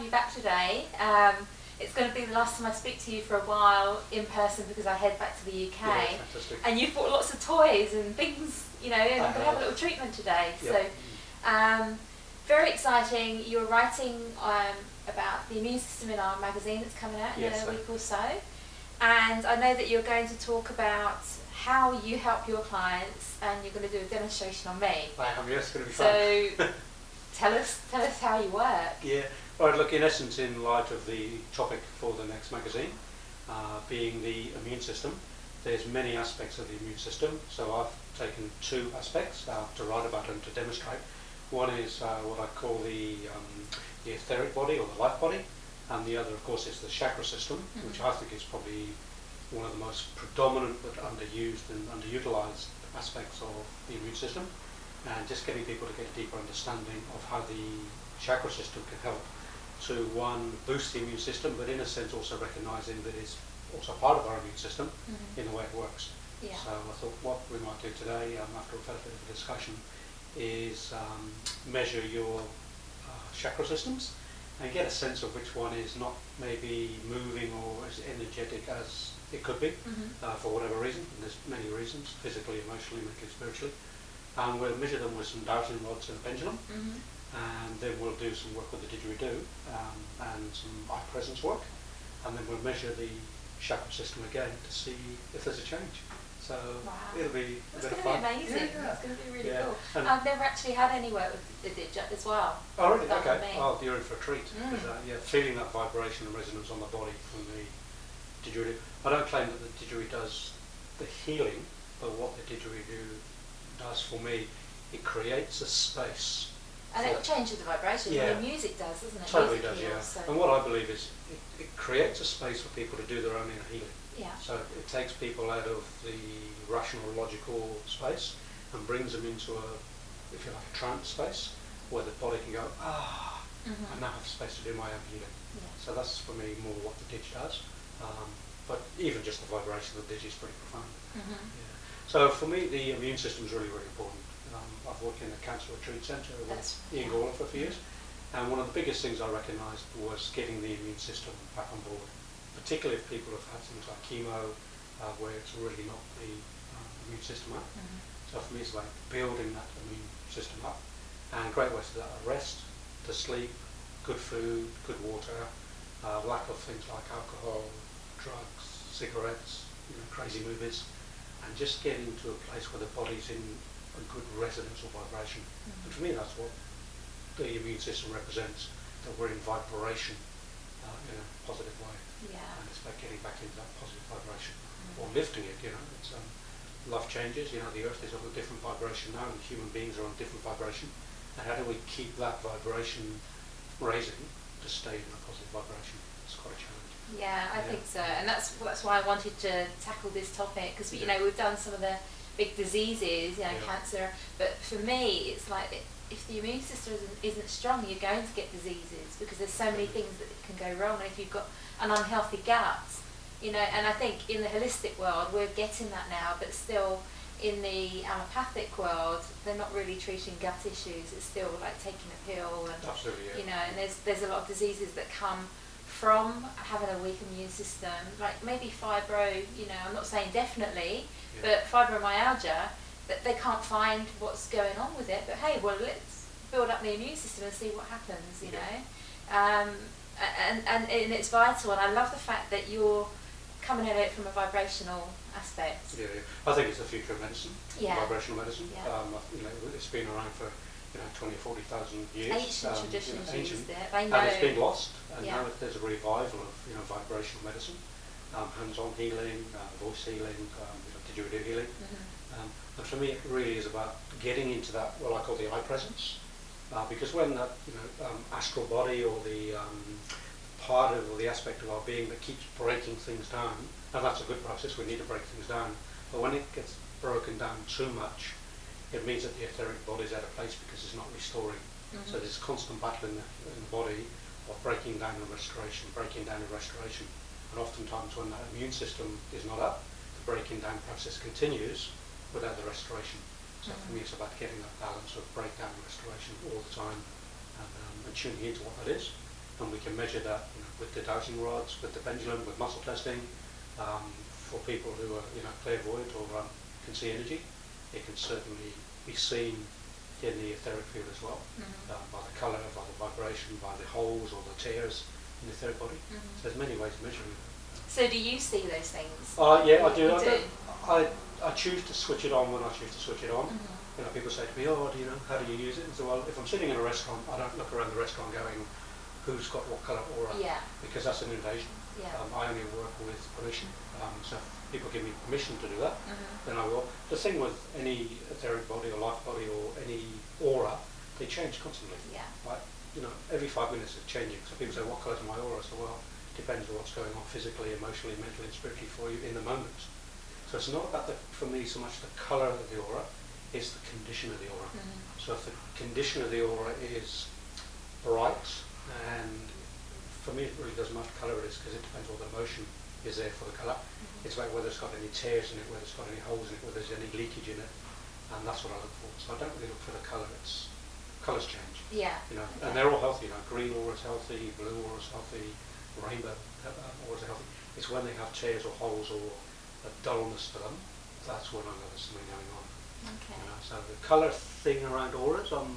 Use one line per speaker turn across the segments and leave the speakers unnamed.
you back today. It's going to be the last time I speak to you for a while in person because I head back to the UK.
Yeah, fantastic.
And you've bought lots of toys and things, you know, and we have a little treatment today.
Yep.
So, very exciting. You're writing about the immune system in our magazine that's coming out in a week or so. And I know that you're going to talk about how you help your clients, and you're going to do a demonstration on me.
I am, yes, it's going to be
fun.
So,
tell us how you work.
Yeah, right, look, in essence, in light of the topic for the next magazine, being the immune system, there's many aspects of the immune system. So I've taken two aspects to write about and to demonstrate. One is what I call the etheric body or the life body, and the other, of course, is the chakra system, which I think is probably one of the most predominant but underused and underutilized aspects of the immune system, and just getting people to get a deeper understanding of how the chakra system can help to, one, boost the immune system, but in a sense also recognizing that it's also part of our immune system in the way it works.
Yeah.
So I thought what we might do today, after we've had a bit of a discussion, is measure your chakra systems and get a sense of which one is not maybe moving or as energetic as it could be for whatever reason. And there's many reasons: physically, emotionally, mentally, spiritually. And we'll measure them with some dowsing rods and a pendulum, and then we'll do some work with the didgeridoo and some eye presence work, and then we'll measure the chakra system again to see if there's a change. So it'll be a bit of fun.
It's going to be amazing.
Yeah.
It's going to be really cool.
And
I've never actually had any work with the didgeridoo as well.
Oh really?
That
Okay.
one me.
Oh, you're in for a treat. Feeling that vibration and resonance on the body from the didgeridoo. I don't claim that the didgeridoo does the healing, but what the didgeridoo does for me, it creates a space.
And it changes the vibration.
Yeah.
I mean, music does, doesn't it?
Totally
music
does,
heals,
yeah.
so.
And what I believe is it creates a space for people to do their own inner healing.
Yeah.
So it takes people out of the rational, logical space and brings them into a, if you like, a trance space where the body can go, I now have space to do my own healing.
Yeah.
So that's for me more what the didge does. But even just the vibration of the didge is pretty profound. Yeah. So for me, the immune system is really, really important. I've worked in a cancer retreat centre with Ian Gawler for a few years, and one of the biggest things I recognised was getting the immune system back on board, particularly if people have had things like chemo, where it's really not the immune system up. So for me, it's like building that immune system up, and great ways to do that are rest, to sleep, good food, good water, lack of things like alcohol, drugs, cigarettes, crazy movies, and just getting to a place where the body's in a good resonance or vibration. And for me, that's what the immune system represents, that we're in vibration in a positive way.
Yeah.
And it's about getting back into that positive vibration or lifting it. It's life changes. The earth is on a different vibration now, and human beings are on a different vibration. And how do we keep that vibration raising to stay in a positive vibration? It's quite a challenge.
Yeah, I think so, and that's why I wanted to tackle this topic, because we've done some of the big diseases, cancer, but for me it's like if the immune system isn't strong, you're going to get diseases because there's so many things that can go wrong. And if you've got an unhealthy gut, and I think in the holistic world we're getting that now, but still in the allopathic world they're not really treating gut issues. It's still like taking a pill, and
absolutely, yeah.
And there's a lot of diseases that come from having a weak immune system, like maybe fibro, I'm not saying definitely, but fibromyalgia, that they can't find what's going on with it, but hey, well, let's build up the immune system and see what happens, and it's vital, and I love the fact that you're coming at it from a vibrational aspect.
Yeah. I think it's the future of medicine, vibrational medicine.
Yeah.
It's been around for 20 or 40,000 years.
Ancient traditions used it.
And it's been lost, and now there's a revival of vibrational medicine, hands-on healing, voice healing, didgeridoo healing. And for me, it really is about getting into that, what I call the eye presence, because when that astral body or the part of, or the aspect of our being that keeps breaking things down, and that's a good process, we need to break things down, but when it gets broken down too much, it means that the etheric body is out of place because it's not restoring. So there's constant battle in the body of breaking down and restoration, breaking down and restoration. And oftentimes when that immune system is not up, the breaking down process continues without the restoration. So for me, it's about getting that balance of breakdown and restoration all the time, and tuning into what that is, and we can measure that with the dowsing rods, with the pendulum, with muscle testing. For people who are clairvoyant or can see energy, it can certainly be seen in the etheric field as well, by the colour, by the vibration, by the holes or the tears in the etheric body. So there's many ways of measuring it.
So do you see those things?
Yeah, I do.
You do?
I choose to switch it on when I choose to switch it on. People say to me, "Oh, how do you use it?" And so, well, if I'm sitting in a restaurant, I don't look around the restaurant going, "Who's got what colour aura?"
Yeah.
Because that's an invasion.
Yeah.
I only work with permission. So if people give me permission to do that, then I will. The thing with any etheric body or life body or any aura, they change constantly.
Yeah.
Right? Every 5 minutes it's changing. So people say, "What colour is my aura?" So, well, depends on what's going on physically, emotionally, mentally, and spiritually for you in the moment. So it's not about for me so much the colour of the aura, it's the condition of the aura. So if the condition of the aura is bright, and for me it really doesn't matter what colour it is, because it depends what the emotion is there for the colour. It's about whether it's got any tears in it, whether it's got any holes in it, whether there's any leakage in it, and that's what I look for. So I don't really look for the colour. It's colours change.
Yeah.
And they're all healthy. Green aura is healthy, blue aura is healthy, rainbow auras are healthy. It's when they have tears or holes or a dullness to them, that's when I know there's something going on.
Okay.
So the colour thing around auras, I'm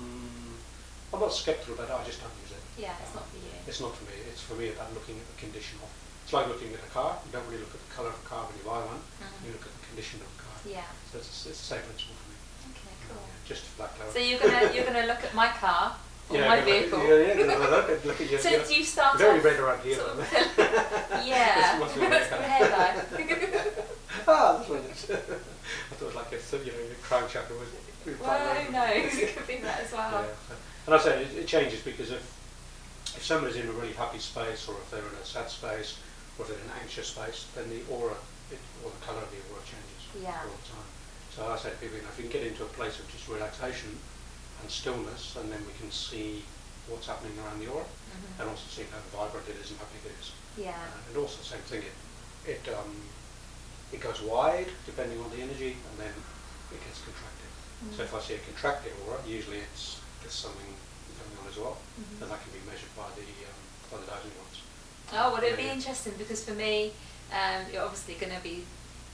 not sceptical about it. I just don't use it.
Yeah, it's not for you.
It's not for me. It's for me about looking at the condition of. It's like looking at a car. You don't really look at the colour of a car when you buy one. You look at the condition of the car.
Yeah.
So it's the same principle for me.
Okay, cool.
Just black colour.
So you're gonna look at my car or my vehicle.
Look at your.
So do you start
very
off
red around here.
sort of yeah. That's the hair dye.
That's what it is. I thought it was like your crown chakra was.
Well, who knows? It could be that as well.
Yeah. And I say it changes because if somebody's in a really happy space, or if they're in a sad space, or if they're in an anxious space, then the aura or the colour of the aura changes all the time. So I say to people, if you can get into a place of just relaxation and stillness, and then we can see what's happening around the aura, and also see how vibrant it is and how big it is.
Yeah.
And also same thing, it goes wide depending on the energy, and then it gets contracted. So if I see a contracted aura, usually there's something going on as well, and that can be measured by the dowsing rods.
Oh, well, it'd be interesting because for me, you're obviously going to be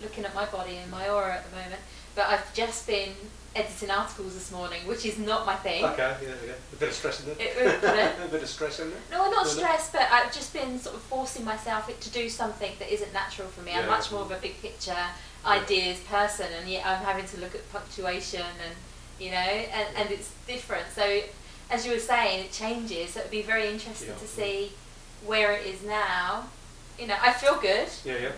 looking at my body and my aura at the moment, but I've just been editing articles this morning, which is not my thing.
Okay, yeah. A bit of stress in there? A bit of stress in there?
No, not stress, but I've just been sort of forcing myself to do something that isn't natural for me. I'm much more of a big picture, ideas person, and yet I'm having to look at punctuation and, and it's different. So, as you were saying, it changes, so it'd be very interesting to see where it is now. I feel good.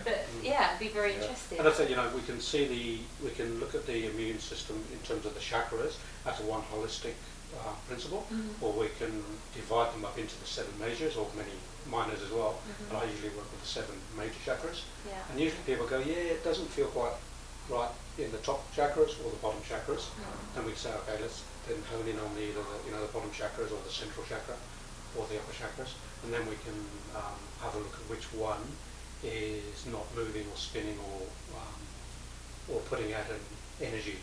But it'd be very interesting.
And I said, we can look at the immune system in terms of the chakras as a one holistic principle, or we can divide them up into the 7 majors, or many minors as well. And I usually work with the 7 major chakras. And usually people go, it doesn't feel quite right in the top chakras or the bottom chakras. And we say, okay, let's then hone in on either the bottom chakras or the central chakra or the upper chakras, and then we can have a look at which one is not moving or spinning or putting out an energy.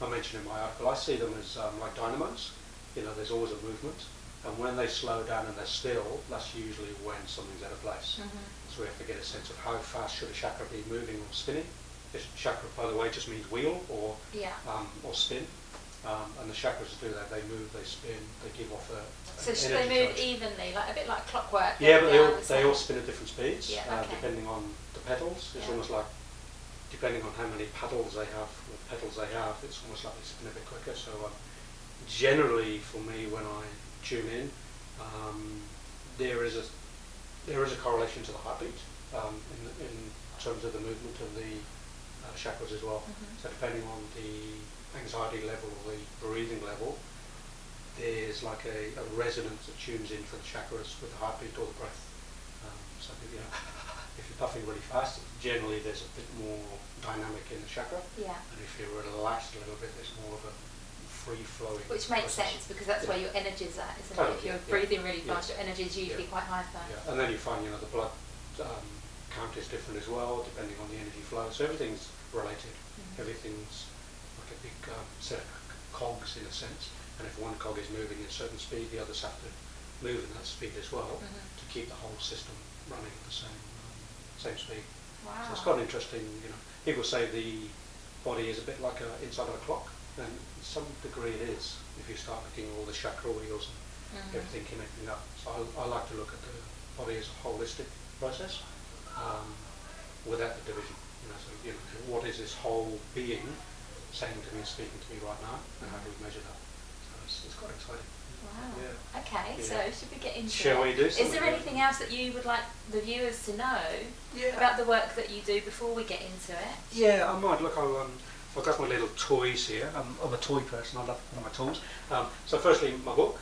I mentioned in my article, I see them as like dynamos. There's always a movement, and when they slow down and they're still, that's usually when something's out of place. So we have to get a sense of how fast should a chakra be moving or spinning. This chakra, by the way, just means wheel or spin. And the chakras do that. They move, they spin, they give off a.
So should they move evenly, like a bit like clockwork?
Yeah, but they all spin at different speeds, depending on the petals. It's almost like, depending on how many petals they have, it's almost like they spin a bit quicker. So generally, for me, when I tune in, there is a correlation to the heartbeat in terms of the movement of the chakras as well. So depending on the anxiety level or the breathing level, there's like a resonance that tunes in for the chakras with the heartbeat or the breath. So if you're puffing really fast, generally there's a bit more dynamic in the chakra. And if you're relaxed a little bit, there's more of a free flowing.
Which makes sense because that's where your energy is at, isn't it? If you're breathing really fast, your energy is usually quite high first.
And then you find the blood count is different as well, depending on the energy flow. So everything's related. Everything's like a big set of cogs in a sense, and if one cog is moving at a certain speed, the others have to move in that speed as well to keep the whole system running at the same speed.
Wow.
So it's quite interesting, you know. People say the body is a bit like inside of a clock, and to some degree it is, if you start looking at all the chakra wheels and everything connecting up. So I like to look at the body as a holistic process, without the division. You know, so you know, what is this whole being saying to me, speaking to me right now, and how do we measure that? So it's quite exciting.
Wow.
Yeah.
Okay,
Yeah.
so should we get into
Shall we do something?
Is there anything else that you would like the viewers to know about the work that you do before we get into it?
Yeah, I might. Look, I've got my little toys here. I'm a toy person. I love my tools. So firstly, my book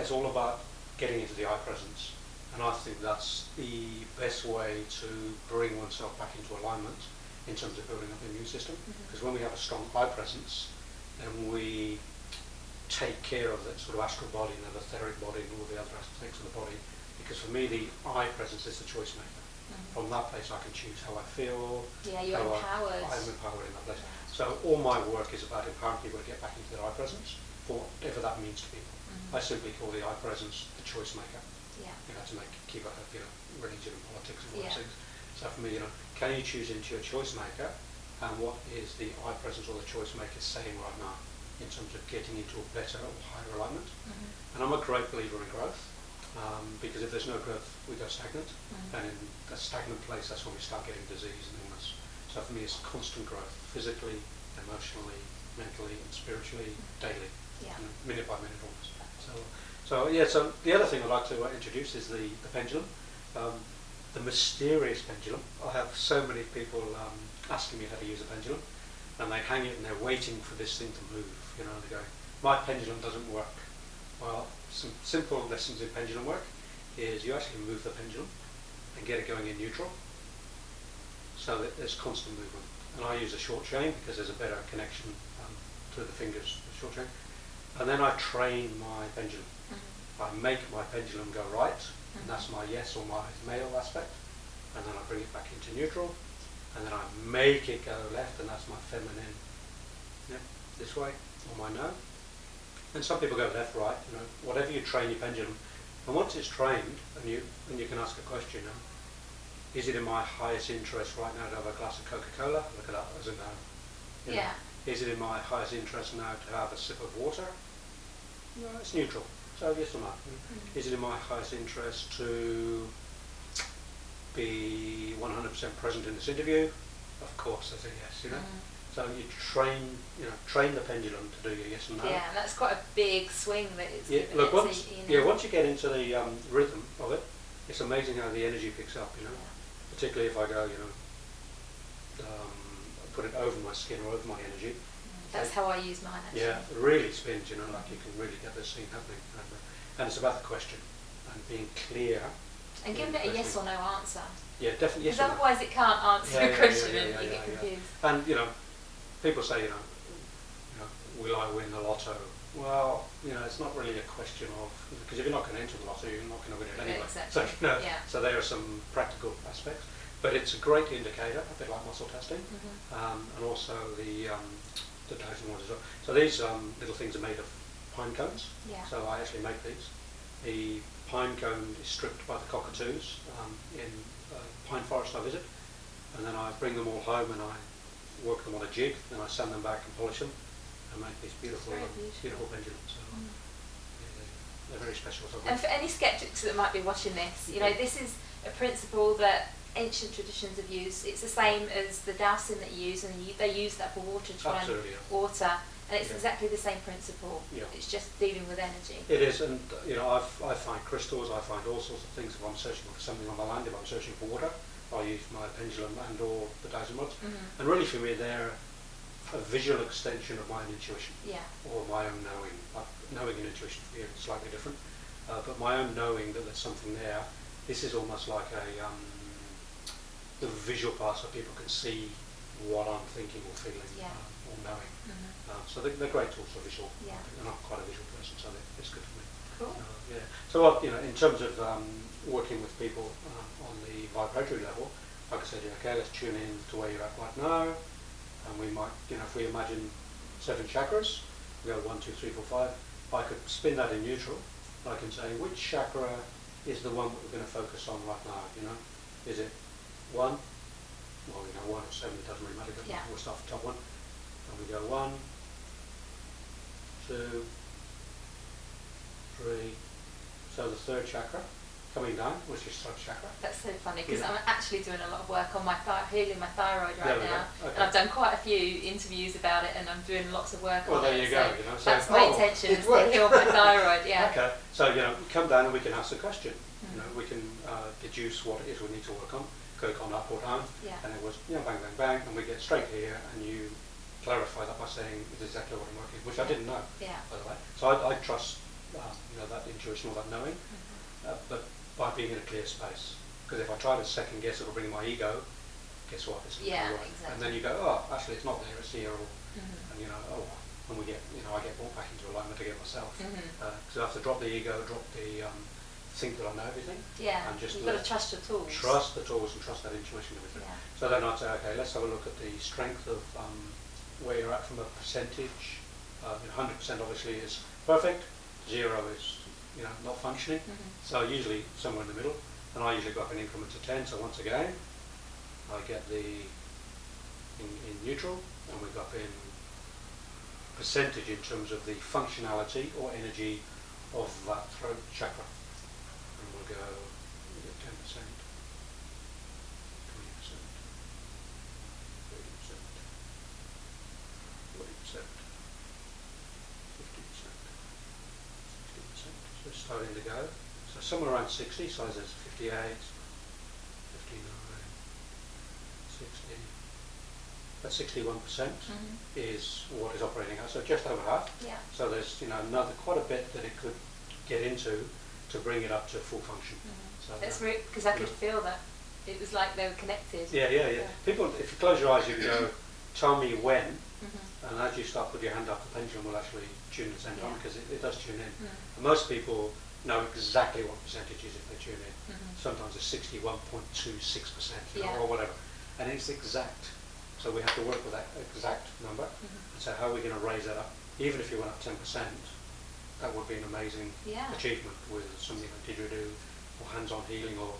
is all about getting into the eye presence. And I think that's the best way to bring oneself back into alignment in terms of building up the immune system. Because when we have a strong eye presence, then we take care of that sort of astral body and the etheric body and all the other aspects of the body. Because for me, the eye presence is the choice maker. From that place, I can choose how I feel.
Yeah, you're empowered.
I'm empowered in that place. So all my work is about empowering people to get back into their eye presence, for whatever that means to people. I simply call the eye presence the choice maker.
Yeah.
You know, to keep out of religion and politics and all those things. So for me, can you choose into your choice maker, and what is the eye presence or the choice maker saying right now in terms of getting into a better or higher alignment? And I'm a great believer in growth, because if there's no growth, we go stagnant, and in a stagnant place, that's when we start getting disease and illness. So for me, it's constant growth, physically, emotionally, mentally, and spiritually, daily, minute by minute almost. So the other thing I'd like to introduce is the pendulum, the mysterious pendulum. I have so many people asking me how to use a pendulum, and they hang it and they're waiting for this thing to move. You know, they go, my pendulum doesn't work. Well, some simple lessons in pendulum work is you actually move the pendulum and get it going in neutral, so that there's constant movement. And I use a short chain because there's a better connection through the fingers, the short chain. And then I train my pendulum. I make my pendulum go right, and that's my yes or my male aspect. And then I bring it back into neutral, and then I make it go left, and that's my feminine, this way, or my no. And some people go left, right, whatever you train your pendulum. And once it's trained, and you can ask a question, is it in my highest interest right now to have a glass of Coca-Cola? Look at that as a no.
Yeah.
Is it in my highest interest now to have a sip of water? No, it's neutral. So yes or no. Is it in my highest interest to be 100% present in this interview? Of course, that's a yes. So you train the pendulum to do your yes and no.
Yeah, and that's quite a big swing that it's given.
Look, once you get into the rhythm of it, it's amazing how the energy picks up. Particularly if I go, put it over my skin or over my energy.
That's how I use mine, actually.
Yeah, it really spins, like you can really get this thing happening. And it's about the question and being clear.
And giving it a yes or no answer.
Yeah, definitely yes or no.
Because otherwise it can't answer a question and you get confused.
And, people say, will I win the lotto? Well, it's not really a question of, because if you're not going to enter the lotto, you're not going to win it anyway.
Exactly.
So there are some practical aspects. But it's a great indicator, a bit like muscle testing, and also the dosing ones as well. So these little things are made of pine cones.
Yeah.
So I actually make these. The pine cone is stripped by the cockatoos in pine forest I visit, and then I bring them all home and I work them on a jig, then I sand them back and polish them and make these beautiful pendulums. So they're very special.
And for any skeptics that might be watching this, this is a principle that ancient traditions have used. It's the same as the dowsing that you use, and they use that for water to run water, and it's exactly the same principle. It's just dealing with energy. It
is, and I find crystals, I find all sorts of things. If I'm searching for something on the land, if I'm searching for water, I use my pendulum and or the dowsing rods. And really for me they're a visual extension of my own intuition, or my own knowing. Knowing and intuition for me are slightly different, but my own knowing that there's something there. This is almost like the visual part, so people can see what I'm thinking or feeling or knowing. So they're great tools for visual. And I'm quite a visual person, so it's good for me.
Cool.
So in terms of working with people on the vibratory level, like I said, okay, let's tune in to where you're at right now, and we might, if we imagine 7 chakras, we go 1, 2, 3, 4, 5. I could spin that in neutral, I can say which chakra is the one that we're going to focus on right now, you know. Is it 1? Well, you know, 1 or 7, it doesn't really matter.
Yeah.
We'll start from top 1. And we go 1, 2, 3. So the third chakra coming down, which is throat chakra.
That's so funny because
Yeah.
I'm actually doing a lot of work on my healing my thyroid right now,
Okay.
and I've done quite a few interviews about it, and I'm doing lots of work
Well,
on
there
it.
you go. You know, so
that's my intention, is to heal my thyroid. Yeah.
Okay. So you know, we come down and we can ask the question. You know, we can deduce what it is we need to work on. Click on up or down,
Yeah.
and it was bang, bang, bang, and we get straight here, and you clarify that by saying it's exactly what I'm working, which I didn't know.
Yeah.
By the way, so I trust you know, that intuition or that knowing, but by being in a clear space. Because if I try to second guess, it'll bring my ego. Guess what? It's not
Yeah,
right.
exactly.
And then you go, oh, actually, it's not there. It's here, or and you know, oh, and we get, you know, I get brought back into alignment again myself. Because I have to drop the ego, drop the think that I know everything.
Yeah.
And just
You've got to trust your tools.
trust the tools and trust that intuition and everything.
Yeah.
So then I'd say, okay, let's have a look at the strength of where you're at from a percentage. 100% obviously is perfect. 0 is, you know, not functioning. So usually somewhere in the middle. And I usually go up in increments of 10. So once again, I get the in neutral, and we go up in percentage in terms of the functionality or energy of that throat chakra. And we'll go, we get 10%, 20%, 30%, 40%, 50%, 60%. So it's starting to go. So somewhere around 60, so there's 58, 59, 60. But 61% is what is operating out. So just over half.
Yeah.
So there's, you know, another quite a bit that it could get into to bring it up to full function. So
That's great because I could feel that. It was like they were connected.
Yeah. People, if you close your eyes, you can go, tell me when, and as you start with your hand up, the pendulum will actually tune at the same time because it does tune in. And most people know exactly what percentage is if they tune in. Sometimes it's 61.26%, or whatever, and it's exact. So we have to work with that exact number. And so how are we going to raise that up? Even if you went up 10%, that would be an amazing achievement with something like didgeridoo or hands-on healing, or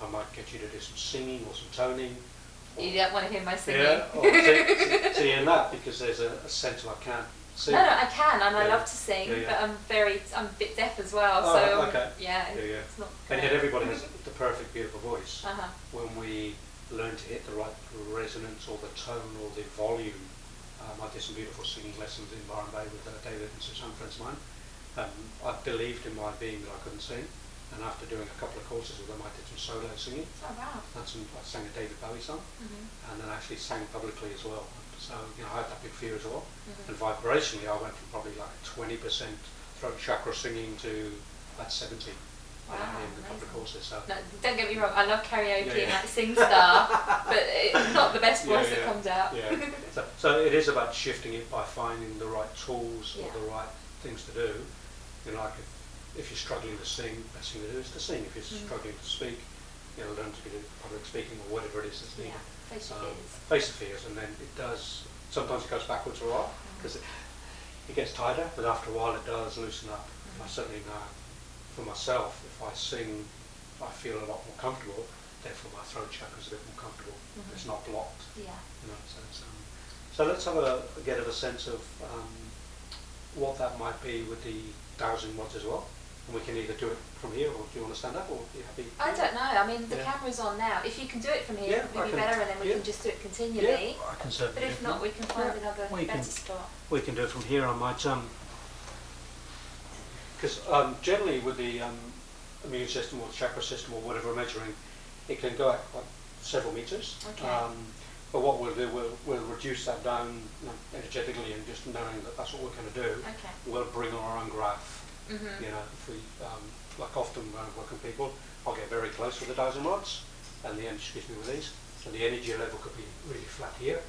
I might get you to do some singing or some toning.
You don't want to hear my singing.
Yeah, or see in that, because there's a sense of I can't sing.
No, I can, and I love to sing, but I'm a bit deaf as well, so it's not.
And yet everybody has the perfect, beautiful voice. When we learn to hit the right resonance or the tone or the volume. I did some beautiful singing lessons in Byron Bay with David and Susan, friends of mine. I believed in my being that I couldn't sing, and after doing a couple of courses with them, I did some solo singing.
Oh wow!
I sang a David Bowie song, and then actually sang publicly as well. So you know, I had that big fear as well. And vibrationally, I went from probably like 20% throat chakra singing to about 70.
Wow,
in a couple of courses. So.
No, don't get me wrong, I love karaoke and like SingStar, but it's not the best voice that comes out.
So it is about shifting it by finding the right tools or the right things to do. You know, like if you're struggling to sing, the best thing to do is to sing. If you're struggling to speak, you know, learn to do public speaking or whatever it is that's needed.
Face your fears.
Face the fears, and then it does. Sometimes it goes backwards for a while because it gets tighter, but after a while it does loosen up. I certainly know. For myself, if I sing, I feel a lot more comfortable. Therefore, my throat chakra is a bit more comfortable. It's not blocked.
Yeah.
You know, so let's have a get of a sense of what that might be with the dowsing rods as well. And we can either do it from here, or do you want to stand up, or are you happy?
I don't know. I mean, the camera's on now. If you can do it from here, it would be better, and then we can just do it continually.
I can certainly.
But if not, we can find another better spot.
We can do it from here. I might. Because generally with the immune system or the chakra system or whatever we're measuring, it can go out like several meters.
Okay.
But what we'll do, we'll reduce that down energetically, and just knowing that that's what we're going to do, we'll bring on our own graph. You know, if we, like often when I work with people, I'll get very close with the dowsing rods, and the energy, with these, and the energy level could be really flat here,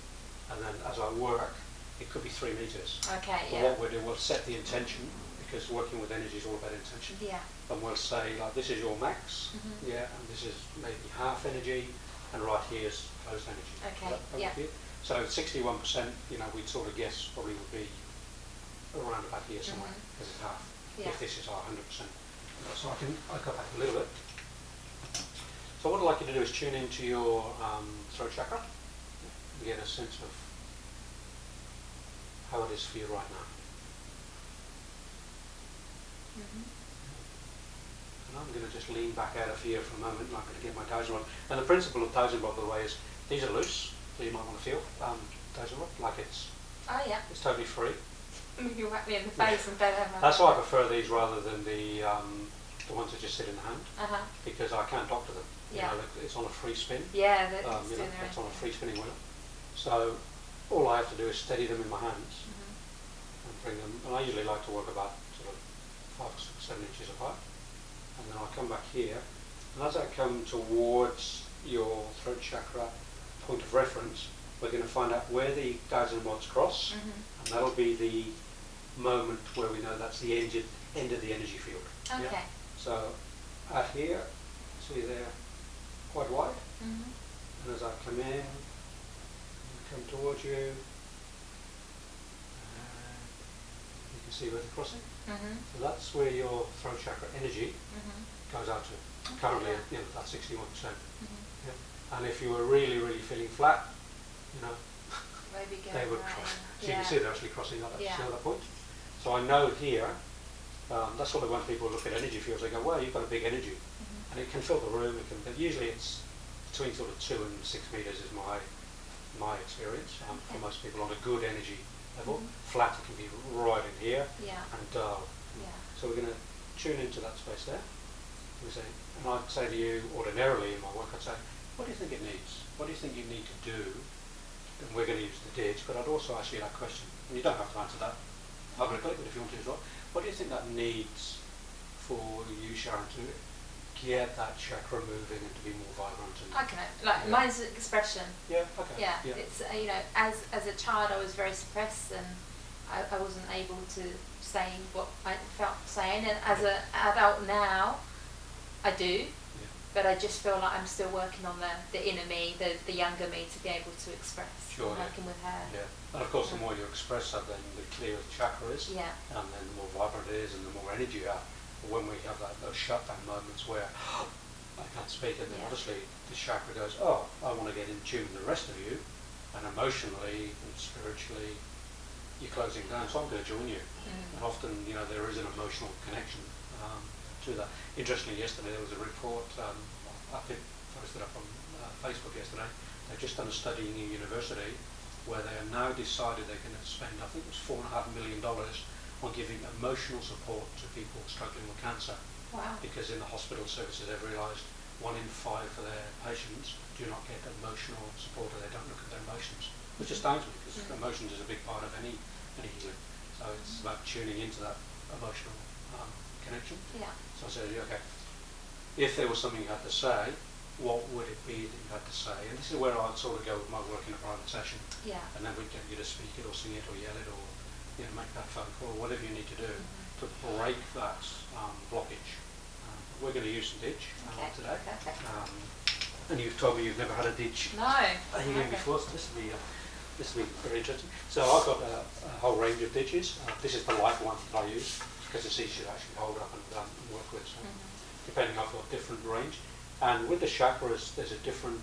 and then as I work, it could be 3 meters.
Okay,
but what we'll do, we'll set the intention, because working with energy is all about intention.
Yeah. And
we'll say, like, this is your max, and this is maybe half energy, and right here is closed energy.
Okay,
So 61%, you know, we'd sort of guess probably would be around about here somewhere, because it's half, if this is our 100%. So I'll go back a little bit. So what I'd like you to do is tune into your throat chakra and get a sense of how it is for you right now. And I'm going to just lean back out of here for a moment, and I'm going to get my dowsing rod. And the principle of dowsing rod, by the way, is these are loose, so you might want to feel dowsing rod like it's totally free.
You whack me in the face and better.
That's why I prefer these rather than the ones that just sit in the hand, because I can't doctor them.
Yeah.
You know, it's on a free spin.
Yeah,
it's on a free spinning wheel. So all I have to do is steady them in my hands and bring them. And I usually like to work about sort of 5 or 6, 7 inches apart. And then I'll come back here. And as I come towards your throat chakra point of reference, we're going to find out where the dowsing rods cross, and that'll be the moment where we know that's the end of the energy field.
Okay.
Yeah? So out here, see they're quite wide, and as I come in, come towards you, you can see where they're crossing. So that's where your throat chakra energy goes out to. Currently, that's 61%. Yeah. And if you were really, really feeling flat, they would cross. So you can see they're actually crossing at that point. So I know here, that's what I want people to look at energy fields. They go, well, you've got a big energy, and it can fill the room. But usually it's between sort of 2 and 6 meters is my experience. For most people on a good energy level, flat it can be right in here, and dull. So we're going to tune into that space there. We say, and I'd say to you, ordinarily in my work, I'd say, what do you think it needs? What do you think you need to do? And we're going to use the ditch, but I'd also ask you that question. And you don't have to answer that publicly, but if you want to as well. What do you think that needs for you, Sharon, to get that chakra moving and to be more vibrant? And
mine's expression.
Yeah, okay.
Yeah, it's, as a child I was very suppressed, and I wasn't able to say what I felt saying, and as an adult now, I do. But I just feel like I'm still working on the inner me, the younger me, to be able to express.
Sure,
working with her.
Yeah, and of course the more you express that, then the clearer the chakra is, and then the more vibrant it is, and the more energy you have. But when we have those shutdown moments where I can't speak, and then obviously the chakra goes, oh, I want to get in tune with the rest of you, and emotionally and spiritually you're closing down, so I'm going to join you. And often, there is an emotional connection to that. Interestingly, yesterday there was a report, I posted up on Facebook yesterday. They've just done a study in a university where they have now decided they're going to spend, I think it was $4.5 million on giving emotional support to people struggling with cancer.
Wow.
Because in the hospital services they've realised 1 in 5 of their patients do not get emotional support, or they don't look at their emotions, which astounds me, because emotions is a big part of any healing. So it's about tuning into that emotional connection.
Yeah.
So I said, okay, if there was something you had to say, what would it be that you had to say? And this is where I'd sort of go with my work in a private session.
Yeah.
And then we'd get you to speak it or sing it or yell it or make that phone call or whatever you need to do to break that blockage. We're going to use some ditch today.
Okay.
And you've told me you've never had a ditch healing before, so this will be very interesting. So I've got a whole range of ditches. This is the light one that I use, because it's easy to actually hold up and work with. So depending, I've got a different range. And with the chakras, there's a different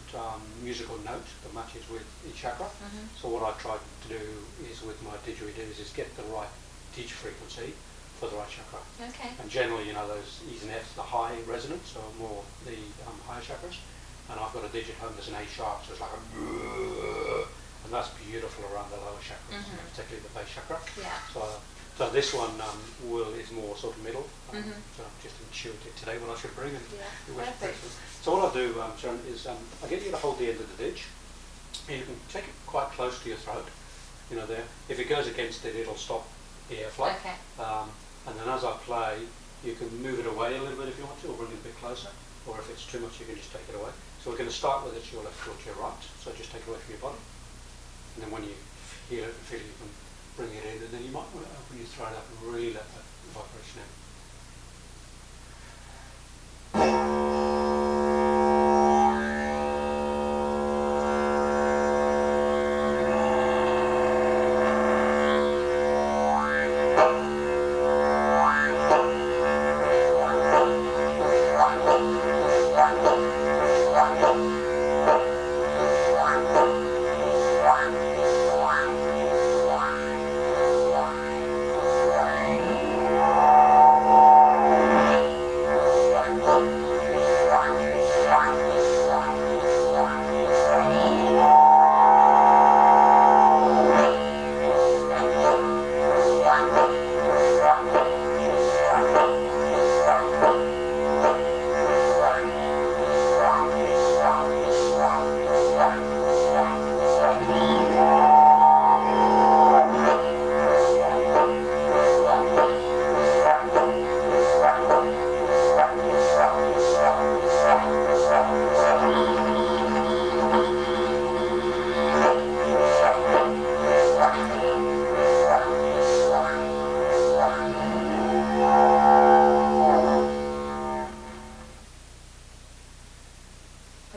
musical note that matches with each chakra. So what I try to do is, with my didgeridoos, is get the right ditch frequency for the right chakra.
Okay.
And generally, those E's and F's, the high resonance, are more the higher chakras. And I've got a digit home that's an A sharp, so it's like a, and that's beautiful around the lower chakras, particularly the base chakra.
Yeah.
So this one is more sort of middle. So I'm just intuitive today what I should bring. And so what I'll do, Sharon, is I'll get you to hold the end of the ditch. And you can take it quite close to your throat. There. If it goes against it, it'll stop the airflow.
Okay.
And then as I play, you can move it away a little bit if you want to, or bring it a bit closer. Or if it's too much, you can just take it away. So we're going to start with it to your left or to your right. So just take it away from your body. And then when you hear it and feel it, you can bring it in. And then you might want to open your throat up and really let that vibration in.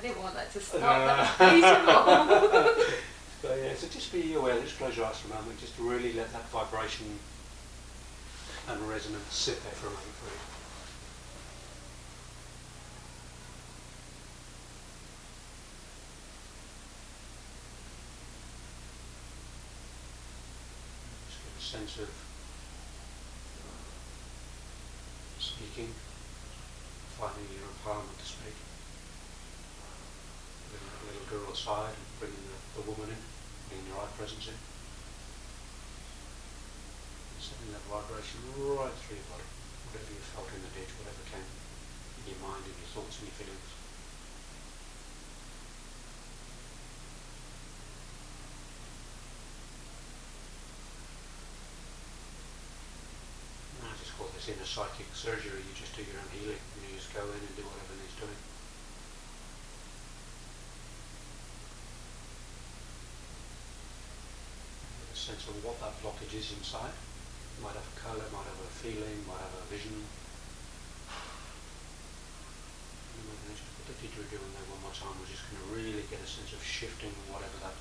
didn't want that to stop. That was beautiful.
So yeah, so just be aware, just close your eyes for a moment, just really let that vibration and resonance sit there for a moment for you. Just get a sense of speaking, finding your empowerment to speak. Bringing that little girl aside and bringing the woman in, bringing your eye presence in. And sending that vibration right through your body, whatever you felt in the ditch, whatever came in your mind, in your thoughts and your feelings. And I just call this inner psychic surgery. You just do your own healing, and you just go in and do whatever needs doing. Sense of what that blockage is inside. It might have a colour, might have a feeling, might have a vision. And we're going to just put the didgeridoo in there one more time. We're just going to really get a sense of shifting whatever that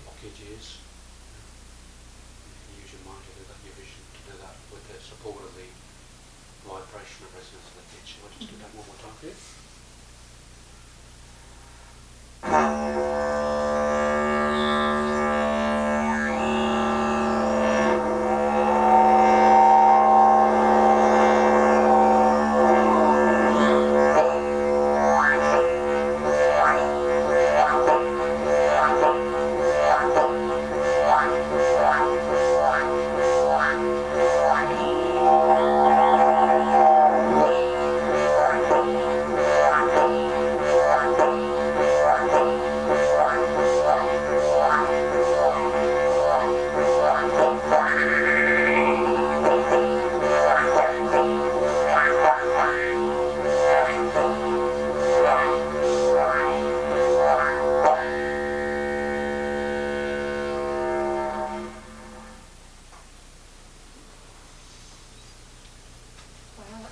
blockage is. You can use your mind to do that, your vision to do that with the support of the vibration and resonance of the pitch. So I'll just do that one more time for you.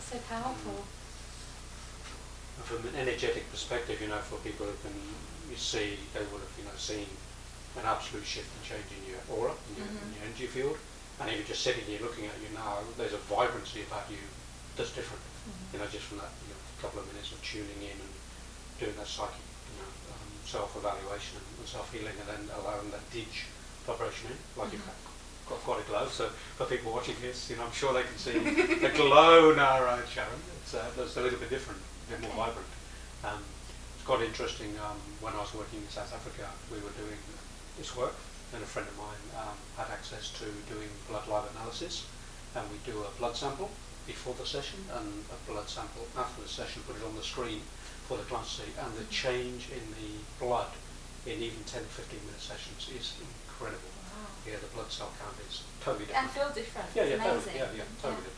So powerful.
From an energetic perspective, for people who can see, they will have, seen an absolute shift and change in your aura, in your energy field. And even just sitting here looking at you now, there's a vibrancy about you that's different. Just from that couple of minutes of tuning in and doing that psychic, self-evaluation and self-healing, and then allowing that dig vibration in, like you've got quite a glow. So for people watching this, I'm sure they can see the glow now around Sharon. It's a little bit different, a bit more vibrant. It's quite interesting. When I was working in South Africa, we were doing this work, and a friend of mine had access to doing blood live analysis, and we do a blood sample before the session and a blood sample after the session, put it on the screen for the client to see, and the change in the blood in even 10-15 minute sessions is incredible. Wow. Yeah, the blood cell count is totally different.
And feel different.
Yeah,
it's
yeah,
amazing.
totally different.